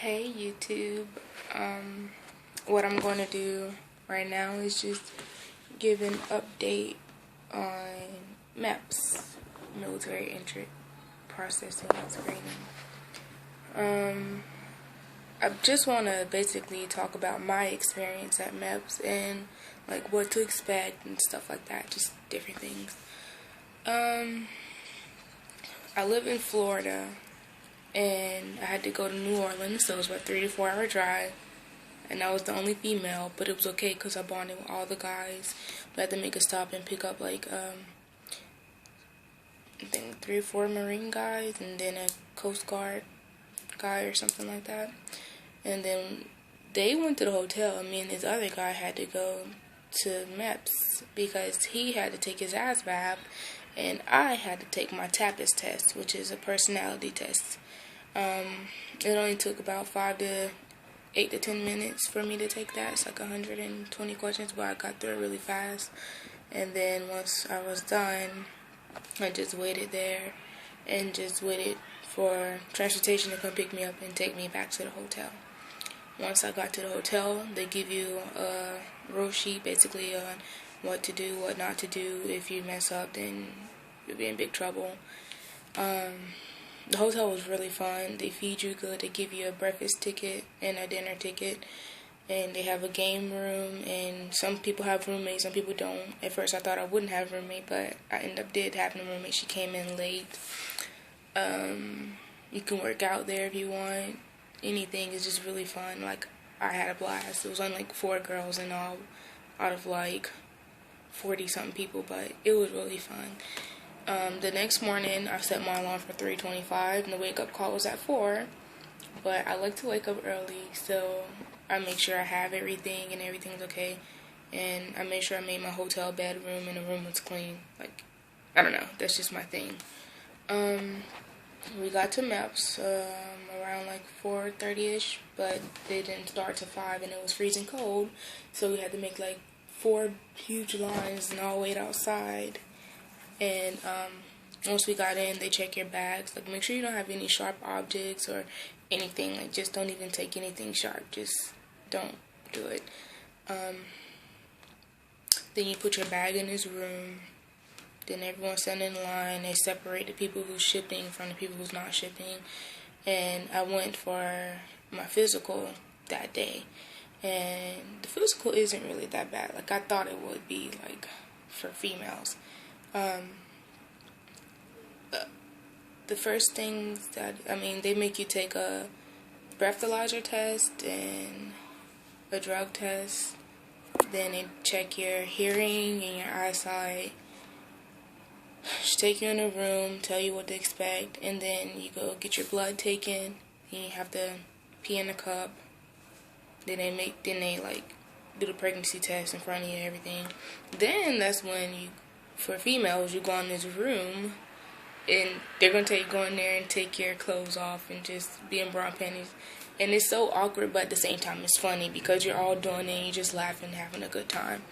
Hey YouTube, what I'm going to do right now is just give an update on MEPS, Military Entry Processing and Screening. I just want to basically talk about my experience at MEPS and like what to expect and stuff like that, just different things. I live in Florida, and I had to go to New Orleans, so it was about 3 to 4 hour drive, and I was the only female, but it was okay because I bonded with all the guys. We had to make a stop and pick up like I think 3 or 4 Marine guys, and then a Coast Guard guy or something like that. And then they went to the hotel, and me and this other guy had to go to MEPS because he had to take his ass bath, and I had to take my TAPAS test, which is a personality test. It only took about 8 to 10 minutes for me to take that. It's like 120 questions, but I got through it really fast. And then once I was done, I just waited there and just waited for transportation to come pick me up and take me back to the hotel. Once I got to the hotel, they give you a rule sheet basically on what to do, what not to do. If you mess up, then you'll be in big trouble. The hotel was really fun. They feed you good. They give you a breakfast ticket and a dinner ticket. And they have a game room. And some people have roommates, some people don't. At first I thought I wouldn't have a roommate, but I ended up having a roommate. She came in late. You can work out there if you want. Anything is just really fun. Like, I had a blast. It was only like 4 girls in all out of like 40-something people, but it was really fun. The next morning, I set my alarm for 3:25, and the wake-up call was at 4. But I like to wake up early, so I make sure I have everything and everything's okay. And I made sure I made my hotel bedroom and the room was clean. Like, I don't know, that's just my thing. We got to MEPS around like 4:30ish, but they didn't start till 5, and it was freezing cold, so we had to make like 4 huge lines and all wait outside. And once we got in, they check your bags. Like, make sure you don't have any sharp objects or anything. Like, just don't even take anything sharp. Just don't do it. Then you put your bag in this room. Then everyone's standing in line. They separate the people who's shipping from the people who's not shipping. And I went for my physical that day. And the physical isn't really that bad. Like, I thought it would be, like, for females. The first things they make you take a breathalyzer test and a drug test. Then they check your hearing and your eyesight. Take you in a room, tell you what to expect, and then you go get your blood taken. And you have to pee in a cup. Then they like do the pregnancy test in front of you and everything. Then that's when for females, you go in this room, and they're going to go in there and take your clothes off and just be in bra and panties. And it's so awkward, but at the same time, it's funny because you're all doing it and you're just laughing, having a good time.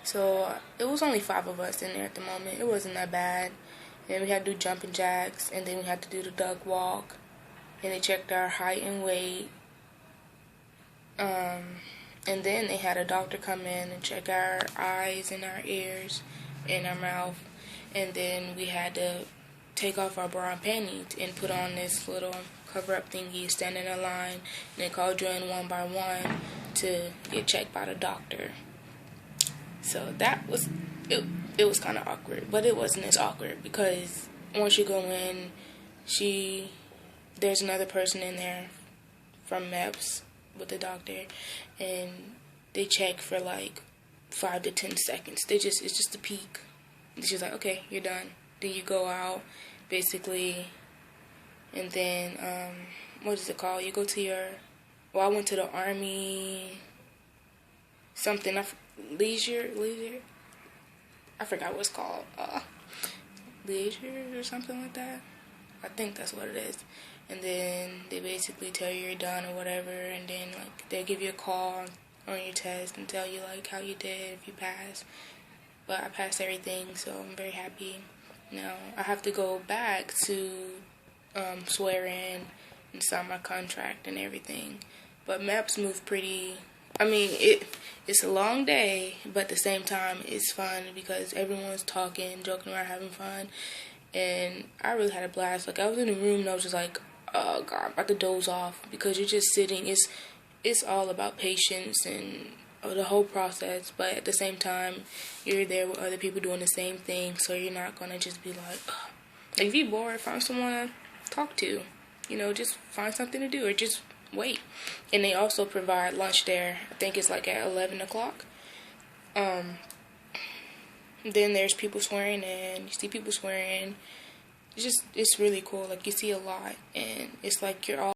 So it was only 5 of us in there at the moment. It wasn't that bad. And we had to do jumping jacks, and then we had to do the duck walk. And they checked our height and weight. And then they had a doctor come in and check our eyes and our ears and our mouth. And then we had to take off our bra and panties and put on this little cover-up thingy, stand in a line, and they called you in one by one to get checked by the doctor. So that was, it was kind of awkward, but it wasn't as awkward because once you go in, there's another person in there from MEPS with the doctor, and they check for like 5 to 10 seconds. It's just a peek. It's just like, okay, you're done. Then you go out, basically, and then, what is it called? You go to I went to the Army, something, leisure, I forgot what it's called, leisure or something like that. I think that's what it is. And then they basically tell you you're done or whatever, and then like they'll give you a call on your test and tell you like how you did, if you passed. But I passed everything, so I'm very happy. Now I have to go back to swear in and sign my contract and everything. But meps move pretty. I mean, it's a long day, but at the same time, it's fun because everyone's talking, joking around, having fun. And I really had a blast. Like, I was in the room and I was just like, oh God, I'm about to doze off, because you're just sitting. It's all about patience and the whole process, but at the same time, you're there with other people doing the same thing, so you're not gonna just be like, ugh. Like, if you're bored, find someone to talk to. You know, just find something to do, or just wait. And they also provide lunch there. I think it's like at 11 o'clock. Then there's people swearing in. You see people swearing. It's really cool. Like, you see a lot, and it's like you're all